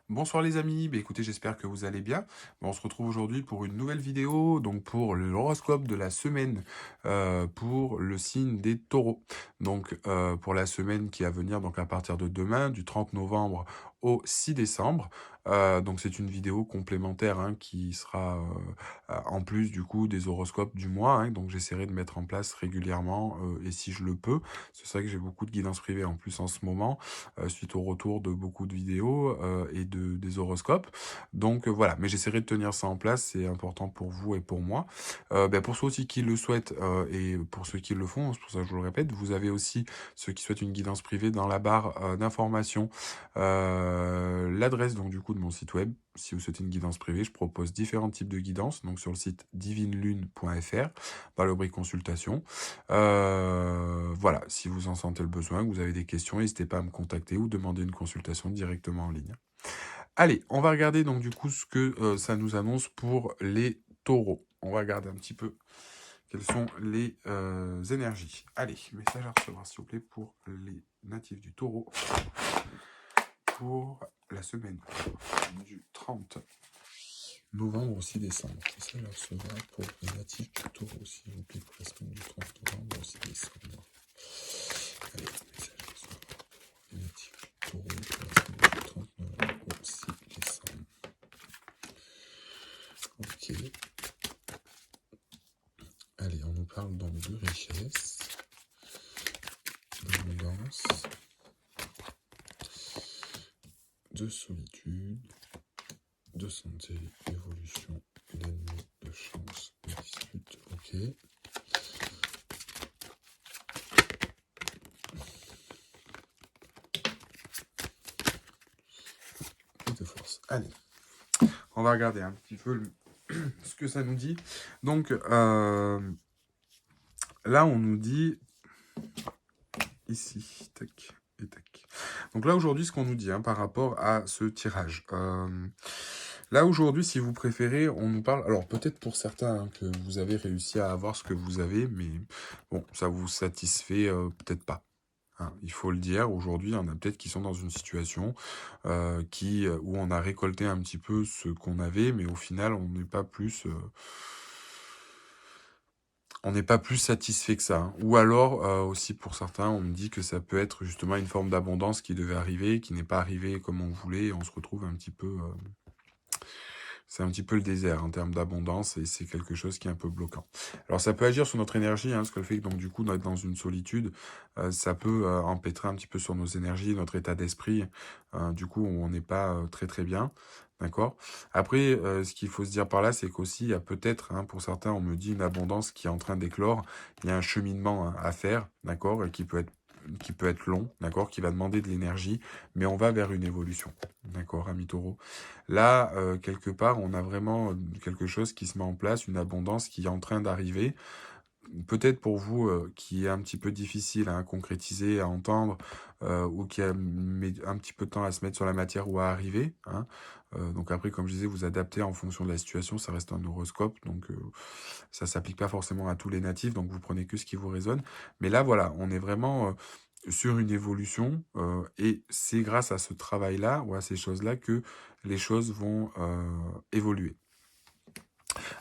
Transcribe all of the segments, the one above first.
Bonsoir les amis, écoutez, j'espère que vous allez bien. On se retrouve aujourd'hui pour une nouvelle vidéo, donc pour l'horoscope de la semaine, pour le signe des taureaux. Donc pour la semaine qui est à venir, donc à partir de demain, du 30 novembre au 6 décembre. Donc c'est une vidéo complémentaire hein, qui sera en plus du coup des horoscopes du mois. Hein, donc j'essaierai de mettre en place régulièrement et si je le peux. C'est vrai que j'ai beaucoup de guidance privée en plus en ce moment suite au retour de beaucoup de vidéos et des horoscopes. Donc voilà, mais j'essaierai de tenir ça en place, c'est important pour vous et pour moi. Pour ceux aussi qui le souhaitent et pour ceux qui le font, c'est pour ça que je vous le répète, vous avez aussi ceux qui souhaitent une guidance privée dans la barre d'information, l'adresse donc du coup de mon site web. Si vous souhaitez une guidance privée, je propose différents types de guidances, donc sur le site divinelune.fr, dans le rubrique consultation. Voilà, si vous en sentez le besoin, que vous avez des questions, n'hésitez pas à me contacter ou demander une consultation directement en ligne. Allez, on va regarder donc du coup ce que ça nous annonce pour les taureaux. On va regarder un petit peu quelles sont les énergies. Allez, message à recevoir s'il vous plaît pour les natifs du taureau pour la semaine du 30 novembre au 6 décembre. Message à recevoir pour les natifs du taureau s'il vous plaît pour la semaine du 30 novembre au 6 décembre. Allez, message à recevoir pour les natifs du taureau pour la semaine du 30 novembre au 6 décembre. Ok. Allez, on nous parle donc de richesse, d'abondance, de solitude, de santé, évolution, d'ennemis, de chance, de dispute. Ok. Et de force. Allez, on va regarder un petit peu ce que ça nous dit. Donc, là, on nous dit ici, tac et tac. Donc là, aujourd'hui, ce qu'on nous dit hein, par rapport à ce tirage. Là, aujourd'hui, si vous préférez, on nous parle... Alors, peut-être pour certains hein, que vous avez réussi à avoir ce que vous avez, mais bon, ça vous satisfait peut-être pas. Hein, il faut le dire, aujourd'hui, il y en a peut-être qui sont dans une situation où on a récolté un petit peu ce qu'on avait, mais au final, on n'est pas plus satisfait que ça. Hein. Ou alors, aussi pour certains, on me dit que ça peut être justement une forme d'abondance qui devait arriver, qui n'est pas arrivée comme on voulait, et on se retrouve un petit peu... c'est un petit peu le désert en termes d'abondance et c'est quelque chose qui est un peu bloquant. Alors ça peut agir sur notre énergie, hein, parce que le fait que donc du coup d'être dans une solitude, ça peut empêtrer un petit peu sur nos énergies, notre état d'esprit. Du coup, on n'est pas très très bien, d'accord. Après, ce qu'il faut se dire par là, c'est qu'aussi il y a peut-être, hein, pour certains, on me dit une abondance qui est en train d'éclore. Il y a un cheminement hein, à faire, d'accord, et qui peut être long, d'accord, qui va demander de l'énergie, mais on va vers une évolution, d'accord, ami taureau. Là, quelque part, on a vraiment quelque chose qui se met en place, une abondance qui est en train d'arriver. Peut-être pour vous, qui est un petit peu difficile à concrétiser, à entendre, ou qui a mis un petit peu de temps à se mettre sur la matière ou à arriver. Hein. Donc après, comme je disais, vous adaptez en fonction de la situation, ça reste un horoscope, donc ça s'applique pas forcément à tous les natifs, donc vous prenez que ce qui vous résonne. Mais là, voilà, on est vraiment sur une évolution, et c'est grâce à ce travail-là ou à ces choses-là que les choses vont évoluer.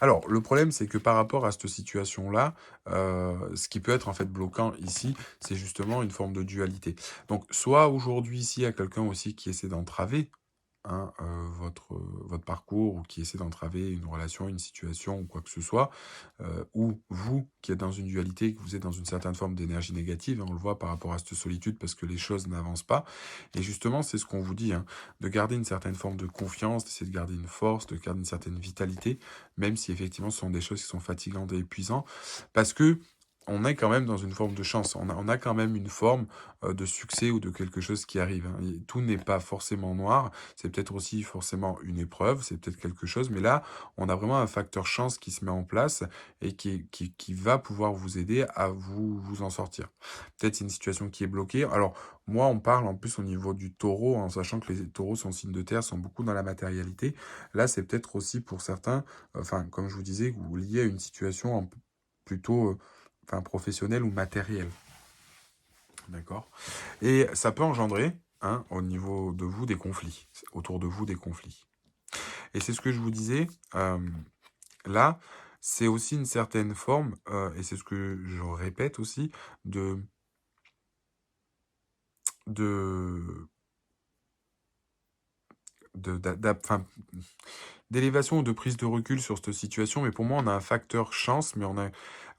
Alors, le problème, c'est que par rapport à cette situation-là, ce qui peut être en fait bloquant ici, c'est justement une forme de dualité. Donc, soit aujourd'hui, ici, il y a quelqu'un aussi qui essaie d'entraver hein, votre parcours ou qui essaie d'entraver une relation, une situation ou quoi que ce soit, ou vous qui êtes dans une dualité, que vous êtes dans une certaine forme d'énergie négative, hein, on le voit par rapport à cette solitude parce que les choses n'avancent pas. Et justement, c'est ce qu'on vous dit, hein, de garder une certaine forme de confiance, d'essayer de garder une force, de garder une certaine vitalité, même si effectivement ce sont des choses qui sont fatigantes et épuisantes, parce que on est quand même dans une forme de chance, on a quand même une forme de succès ou de quelque chose qui arrive. Hein. Tout n'est pas forcément noir, c'est peut-être aussi forcément une épreuve, c'est peut-être quelque chose, mais là, on a vraiment un facteur chance qui se met en place et qui va pouvoir vous aider à vous en sortir. Peut-être c'est une situation qui est bloquée. Alors, moi, on parle en plus au niveau du taureau, en sachant que les taureaux sont signes de terre, sont beaucoup dans la matérialité. Là, c'est peut-être aussi pour certains, enfin, comme je vous disais, lié à une situation plutôt professionnelle ou matérielle. D'accord. Et ça peut engendrer hein, au niveau de vous des conflits, autour de vous des conflits. Et c'est ce que je vous disais, là, c'est aussi une certaine forme, et c'est ce que je répète aussi, de de enfin, d'élévation ou de prise de recul sur cette situation, mais pour moi, on a un facteur chance, mais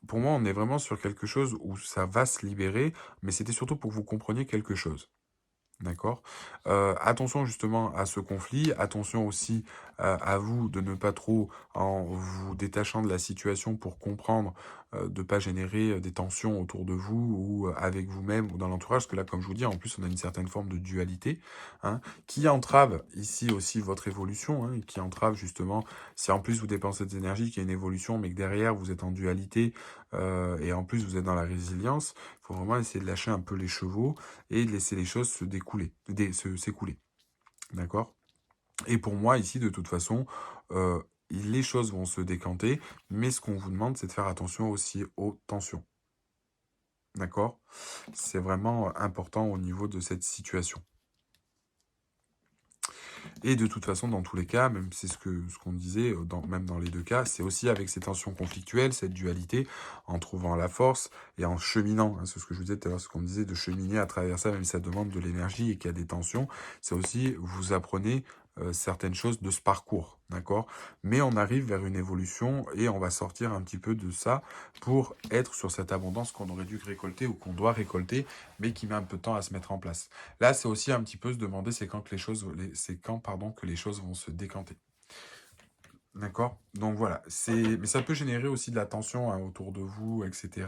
pour moi, on est vraiment sur quelque chose où ça va se libérer, mais c'était surtout pour que vous compreniez quelque chose. D'accord. Attention justement à ce conflit, attention aussi à vous de ne pas trop, en vous détachant de la situation pour comprendre, de pas générer des tensions autour de vous ou avec vous-même ou dans l'entourage. Parce que là, comme je vous dis, en plus, on a une certaine forme de dualité, hein, qui entrave ici aussi votre évolution, hein, et qui entrave justement, si en plus vous dépensez des énergies, qu'il y a une évolution, mais que derrière vous êtes en dualité, et en plus vous êtes dans la résilience, il faut vraiment essayer de lâcher un peu les chevaux et de laisser les choses se découler, s'écouler. D'accord. Et pour moi, ici, de toute façon, les choses vont se décanter, mais ce qu'on vous demande, c'est de faire attention aussi aux tensions. D'accord. C'est vraiment important au niveau de cette situation. Et de toute façon, dans tous les cas, même c'est ce qu'on disait, même dans les deux cas, c'est aussi avec ces tensions conflictuelles, cette dualité, en trouvant la force et en cheminant, hein, c'est ce que je vous disais tout à l'heure, ce qu'on disait, de cheminer à travers ça, même si ça demande de l'énergie et qu'il y a des tensions, c'est aussi, vous apprenez certaines choses de ce parcours, d'accord. Mais on arrive vers une évolution et on va sortir un petit peu de ça pour être sur cette abondance qu'on aurait dû récolter ou qu'on doit récolter, mais qui met un peu de temps à se mettre en place. Là, c'est aussi un petit peu se demander c'est quand que c'est quand, pardon, que les choses vont se décanter. D'accord. Donc voilà, mais ça peut générer aussi de la tension, hein, autour de vous, etc.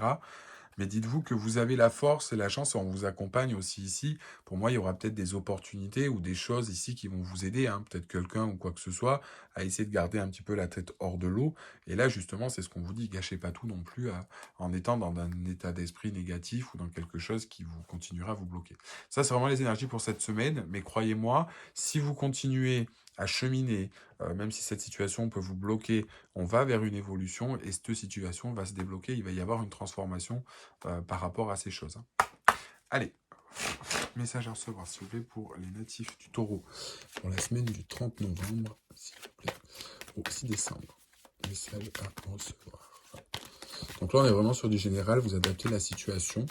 Mais dites-vous que vous avez la force et la chance, et on vous accompagne aussi ici. Pour moi, il y aura peut-être des opportunités ou des choses ici qui vont vous aider, hein, peut-être quelqu'un ou quoi que ce soit, à essayer de garder un petit peu la tête hors de l'eau. Et là, justement, c'est ce qu'on vous dit, gâchez pas tout non plus en étant dans un état d'esprit négatif ou dans quelque chose qui vous continuera à vous bloquer. Ça, c'est vraiment les énergies pour cette semaine, mais croyez-moi, si vous continuez à cheminer, même si cette situation peut vous bloquer, on va vers une évolution et cette situation va se débloquer, il va y avoir une transformation par rapport à ces choses, hein. Allez, message à recevoir, s'il vous plaît, pour les natifs du taureau, pour la semaine du 30 novembre, s'il vous plaît, au 6 décembre. Message à recevoir. Donc là, on est vraiment sur du général, vous adaptez la situation.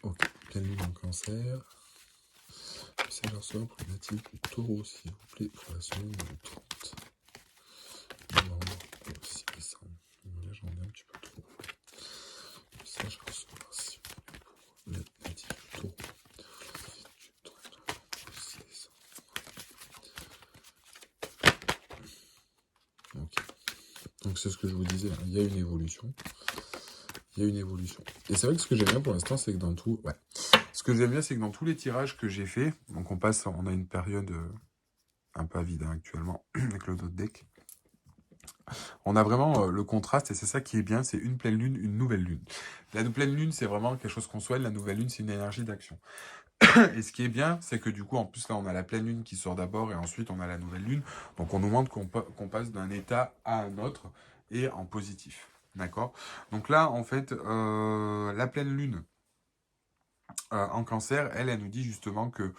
Ok, pleine lune en cancer. Message à recevoir pour les natifs du taureau, s'il vous plaît, pour la semaine du 30 novembre au 6 décembre. Là, j'en ai un petit peu trop. Message à recevoir, s'il vous plaît, pour les natifs du taureau. Okay. Donc c'est ce que je vous disais, hein. Il y a une évolution. Il y a une évolution. Et c'est vrai que ce que j'aime bien pour l'instant, c'est que dans tout... Ouais. Ce que j'aime bien, c'est que dans tous les tirages que j'ai fait, donc on a une période un peu vide, hein, actuellement, avec le d'autres deck. On a vraiment le contraste, et c'est ça qui est bien, c'est une pleine lune, une nouvelle lune. La pleine lune, c'est vraiment quelque chose qu'on souhaite, la nouvelle lune, c'est une énergie d'action. Et ce qui est bien, c'est que du coup, en plus, là, on a la pleine lune qui sort d'abord, et ensuite, on a la nouvelle lune. Donc, on nous montre qu'on passe d'un état à un autre, et en positif. D'accord. Donc là, en fait, la pleine lune en cancer, elle nous dit justement que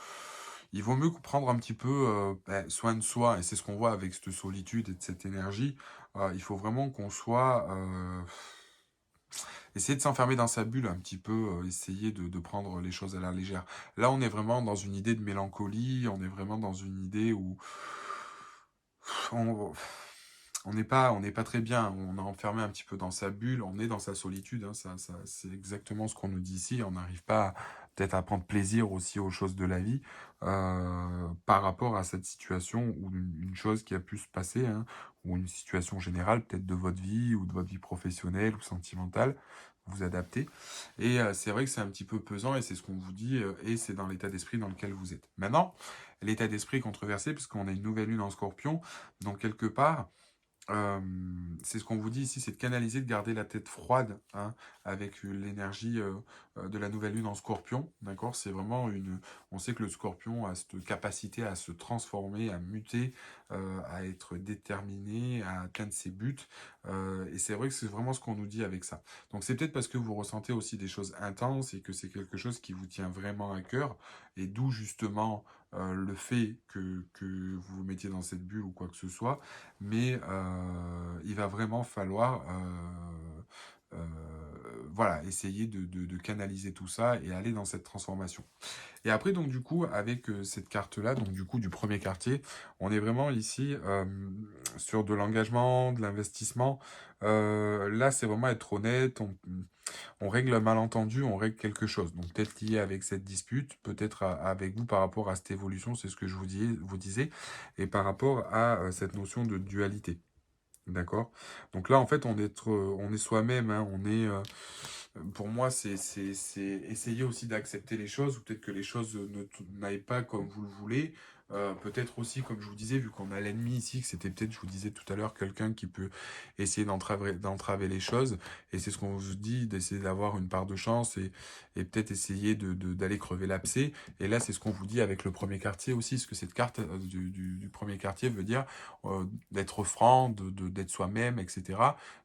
il vaut mieux prendre un petit peu soin de soi, et c'est ce qu'on voit avec cette solitude et de cette énergie. Il faut vraiment qu'on soit... essayer de s'enfermer dans sa bulle un petit peu, essayer de prendre les choses à la légère. Là, on est vraiment dans une idée de mélancolie, on est vraiment dans une idée où on on n'est pas très bien, on est enfermé un petit peu dans sa bulle, on est dans sa solitude, hein, c'est exactement ce qu'on nous dit ici, on n'arrive pas peut-être à prendre plaisir aussi aux choses de la vie par rapport à cette situation ou une chose qui a pu se passer, hein, ou une situation générale peut-être de votre vie ou de votre vie professionnelle ou sentimentale, vous adaptez. Et c'est vrai que c'est un petit peu pesant et c'est ce qu'on vous dit et c'est dans l'état d'esprit dans lequel vous êtes. Maintenant, l'état d'esprit est controversé puisqu'on a une nouvelle lune en scorpion, donc quelque part, c'est ce qu'on vous dit ici, c'est de canaliser, de garder la tête froide, hein, avec l'énergie de la nouvelle lune en Scorpion, d'accord? C'est vraiment on sait que le Scorpion a cette capacité à se transformer, à muter, à être déterminé, à atteindre ses buts, et c'est vrai que c'est vraiment ce qu'on nous dit avec ça. Donc c'est peut-être parce que vous ressentez aussi des choses intenses et que c'est quelque chose qui vous tient vraiment à cœur, et d'où justement le fait que vous vous mettiez dans cette bulle ou quoi que ce soit, mais il va vraiment falloir voilà, essayer de canaliser tout ça et aller dans cette transformation. Et après, donc du coup, avec cette carte-là, donc du coup du premier quartier, on est vraiment ici sur de l'engagement, de l'investissement. Là, c'est vraiment être honnête, on règle un malentendu, on règle quelque chose. Donc peut-être lié avec cette dispute, peut-être avec vous par rapport à cette évolution, c'est ce que je vous disais, et par rapport à cette notion de dualité. D'accord? Donc là, en fait, on est soi-même, hein, pour moi, c'est essayer aussi d'accepter les choses, ou peut-être que les choses n'aillent pas comme vous le voulez. Peut-être aussi, comme je vous disais, vu qu'on a l'ennemi ici, que c'était peut-être, je vous disais tout à l'heure, quelqu'un qui peut essayer d'entraver les choses. Et c'est ce qu'on vous dit, d'essayer d'avoir une part de chance et peut-être essayer d'aller crever l'abcès. Et là, c'est ce qu'on vous dit avec le premier quartier aussi, parce que cette carte du premier quartier veut dire d'être franc, d'être soi-même, etc.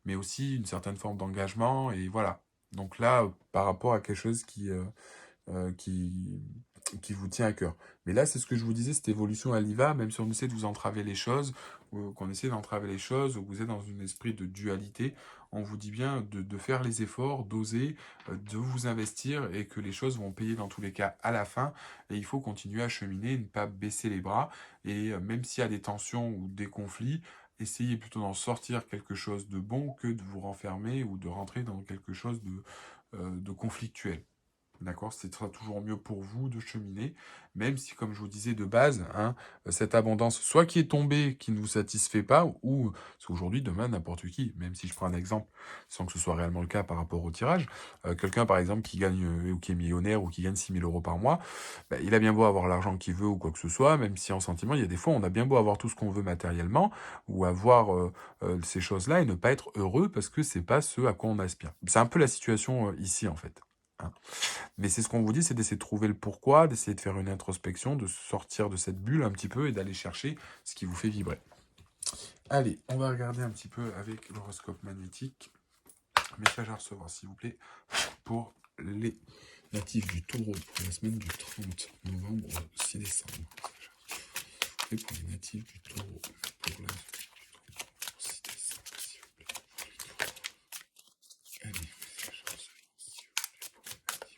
Mais aussi une certaine forme d'engagement, et voilà. Donc là, par rapport à quelque chose euh, qui, qui vous tient à cœur. Mais là, c'est ce que je vous disais, cette évolution, elle y va, même si on essaie de vous entraver les choses, ou qu'on essaie d'entraver les choses, ou que vous êtes dans un esprit de dualité, on vous dit bien de faire les efforts, d'oser, de vous investir, et que les choses vont payer dans tous les cas à la fin, et il faut continuer à cheminer, ne pas baisser les bras, et même s'il y a des tensions ou des conflits, essayez plutôt d'en sortir quelque chose de bon que de vous renfermer ou de rentrer dans quelque chose de conflictuel. D'accord? Ce sera toujours mieux pour vous de cheminer, même si, comme je vous disais de base, hein, cette abondance, soit qui est tombée, qui ne vous satisfait pas, ou, parce qu'aujourd'hui, demain, n'importe qui, même si je prends un exemple, sans que ce soit réellement le cas par rapport au tirage, quelqu'un, par exemple, qui gagne, ou qui est millionnaire, ou qui gagne 6 000 € par mois, bah, il a bien beau avoir l'argent qu'il veut, ou quoi que ce soit, même si en sentiment, il y a des fois, on a bien beau avoir tout ce qu'on veut matériellement, ou avoir ces choses-là, et ne pas être heureux, parce que c'est pas ce à quoi on aspire. C'est un peu la situation ici, en fait. Hein. Mais c'est ce qu'on vous dit, c'est d'essayer de trouver le pourquoi, d'essayer de faire une introspection, de sortir de cette bulle un petit peu et d'aller chercher ce qui vous fait vibrer. Allez, on va regarder un petit peu avec l'horoscope magnétique. Message à recevoir, s'il vous plaît, pour les natifs du Taureau pour la semaine du 30 novembre au 6 décembre. Et pour les natifs du Taureau pour la semaine du 30 au 6 décembre, s'il vous plaît. Allez, message à recevoir, s'il vous plaît, pour les natifs du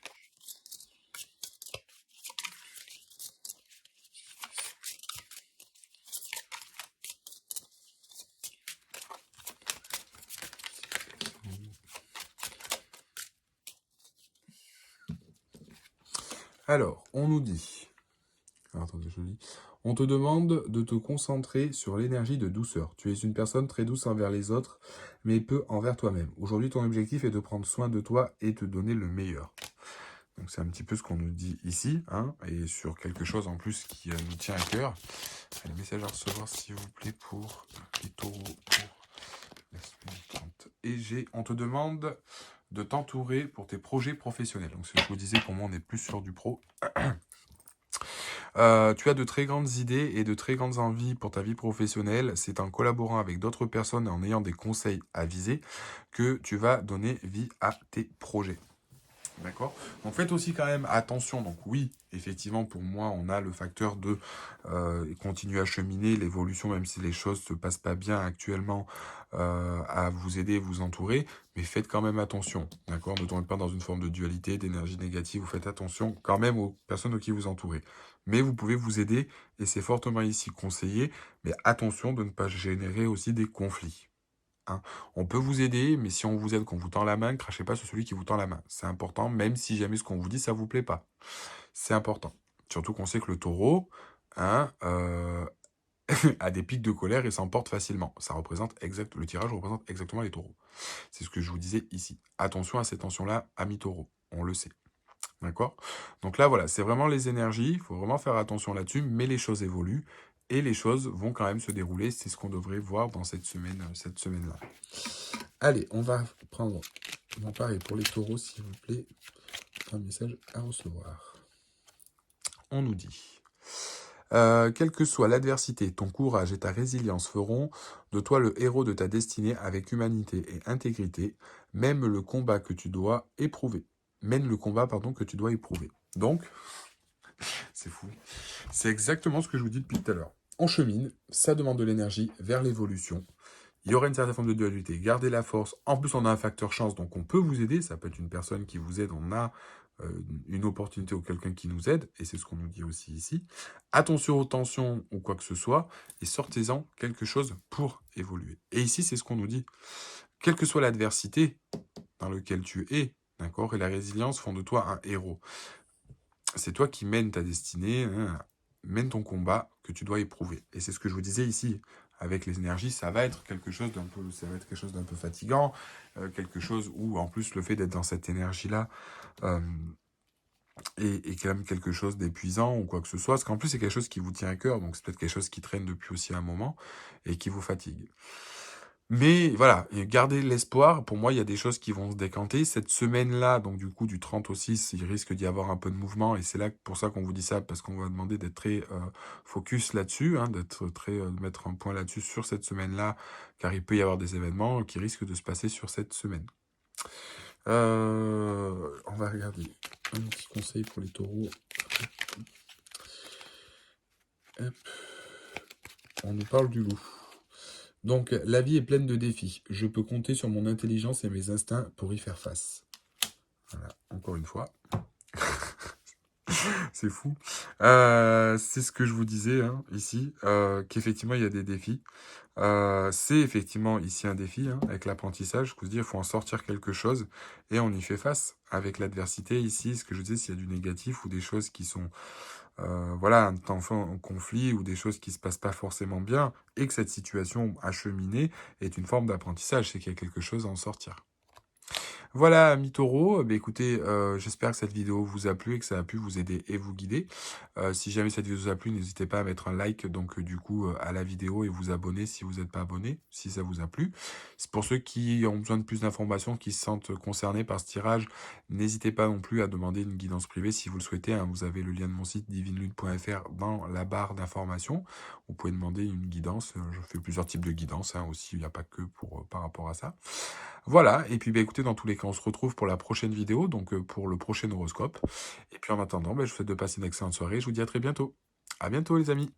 Alors, on nous dit... attendez, je lis. On te demande de te concentrer sur l'énergie de douceur. Tu es une personne très douce envers les autres, mais peu envers toi-même. Aujourd'hui, ton objectif est de prendre soin de toi et te donner le meilleur. Donc c'est un petit peu ce qu'on nous dit ici, hein, et sur quelque chose en plus qui nous tient à cœur. Allez, message à recevoir, s'il vous plaît, pour les taureaux, pour la semaine 30. Et on te demande de t'entourer pour tes projets professionnels. Donc, ce que je vous disais, pour moi, on est plus sur du pro. Tu as de très grandes idées et de très grandes envies pour ta vie professionnelle. C'est en collaborant avec d'autres personnes et en ayant des conseils avisés que tu vas donner vie à tes projets. D'accord? Donc faites aussi quand même attention. Donc oui, effectivement, pour moi, on a le facteur de continuer à cheminer, l'évolution, même si les choses se passent pas bien actuellement, à vous aider, vous entourer, mais faites quand même attention. D'accord? Ne tombez pas dans une forme de dualité, d'énergie négative. Vous faites attention quand même aux personnes de qui vous entourez. Mais vous pouvez vous aider, et c'est fortement ici conseillé, mais attention de ne pas générer aussi des conflits. Hein. On peut vous aider, mais si on vous aide, qu'on vous tend la main, ne crachez pas sur celui qui vous tend la main. C'est important, même si jamais ce qu'on vous dit, ça vous plaît pas. C'est important. Surtout qu'on sait que le taureau, hein, a des pics de colère et s'emporte facilement. Le tirage représente exactement les taureaux. C'est ce que je vous disais ici. Attention à ces tensions-là, amis taureaux. On le sait. D'accord? Donc là, voilà, c'est vraiment les énergies. Il faut vraiment faire attention là-dessus, mais les choses évoluent. Et les choses vont quand même se dérouler. C'est ce qu'on devrait voir dans cette semaine-là. Allez, on va prendre Bon, pareil, pour les taureaux, s'il vous plaît, un message à recevoir. On nous dit... quelle que soit l'adversité, ton courage et ta résilience feront de toi le héros de ta destinée avec humanité et intégrité, même le combat que tu dois éprouver. Mène le combat, pardon, que tu dois éprouver. Donc, c'est fou. C'est exactement ce que je vous dis depuis tout à l'heure. On chemine, ça demande de l'énergie vers l'évolution. Il y aura une certaine forme de dualité. Gardez la force. En plus, on a un facteur chance, donc on peut vous aider. Ça peut être une personne qui vous aide. On a une opportunité ou quelqu'un qui nous aide. Et c'est ce qu'on nous dit aussi ici. Attention aux tensions ou quoi que ce soit. Et sortez-en quelque chose pour évoluer. Et ici, c'est ce qu'on nous dit. Quelle que soit l'adversité dans laquelle tu es, d'accord, et la résilience font de toi un héros. C'est toi qui mènes ta destinée, hein, mène ton combat que tu dois éprouver. Et c'est ce que je vous disais ici. Avec les énergies, ça va être quelque chose d'un peu fatigant, quelque chose où, en plus, le fait d'être dans cette énergie-là est quand même quelque chose d'épuisant ou quoi que ce soit. Parce qu'en plus, c'est quelque chose qui vous tient à cœur, donc c'est peut-être quelque chose qui traîne depuis aussi un moment et qui vous fatigue. Mais voilà, et gardez l'espoir. Pour moi, il y a des choses qui vont se décanter. Cette semaine-là, donc du coup, du 30 au 6, il risque d'y avoir un peu de mouvement. Et c'est là pour ça qu'on vous dit ça, parce qu'on va demander d'être très focus là-dessus, hein, d'être très, de mettre un point là-dessus sur cette semaine-là, car il peut y avoir des événements qui risquent de se passer sur cette semaine. On va regarder un petit conseil pour les taureaux. Hop. On nous parle du loup. Donc, la vie est pleine de défis. Je peux compter sur mon intelligence et mes instincts pour y faire face. Voilà, encore une fois. C'est fou. C'est ce que je vous disais hein, ici, qu'effectivement, il y a des défis. C'est effectivement ici un défi hein, avec l'apprentissage. Je vous dis, il faut en sortir quelque chose et on y fait face. Avec l'adversité ici, ce que je disais, s'il y a du négatif ou des choses qui sont... voilà, un temps en conflit ou des choses qui se passent pas forcément bien et que cette situation acheminée est une forme d'apprentissage, c'est qu'il y a quelque chose à en sortir. Voilà, amis taureaux, écoutez, j'espère que cette vidéo vous a plu et que ça a pu vous aider et vous guider. Si jamais cette vidéo vous a plu, n'hésitez pas à mettre un like donc du coup à la vidéo et vous abonner si vous n'êtes pas abonné, si ça vous a plu. C'est pour ceux qui ont besoin de plus d'informations, qui se sentent concernés par ce tirage, n'hésitez pas non plus à demander une guidance privée si vous le souhaitez. Hein. Vous avez le lien de mon site divinelune.fr dans la barre d'informations. Vous pouvez demander une guidance. Je fais plusieurs types de guidance hein, aussi, il n'y a pas que pour par rapport à ça. Voilà, et puis écoutez, dans tous les cas, on se retrouve pour la prochaine vidéo, donc pour le prochain horoscope. Et puis en attendant, je vous souhaite de passer une excellente soirée, je vous dis à très bientôt. À bientôt les amis.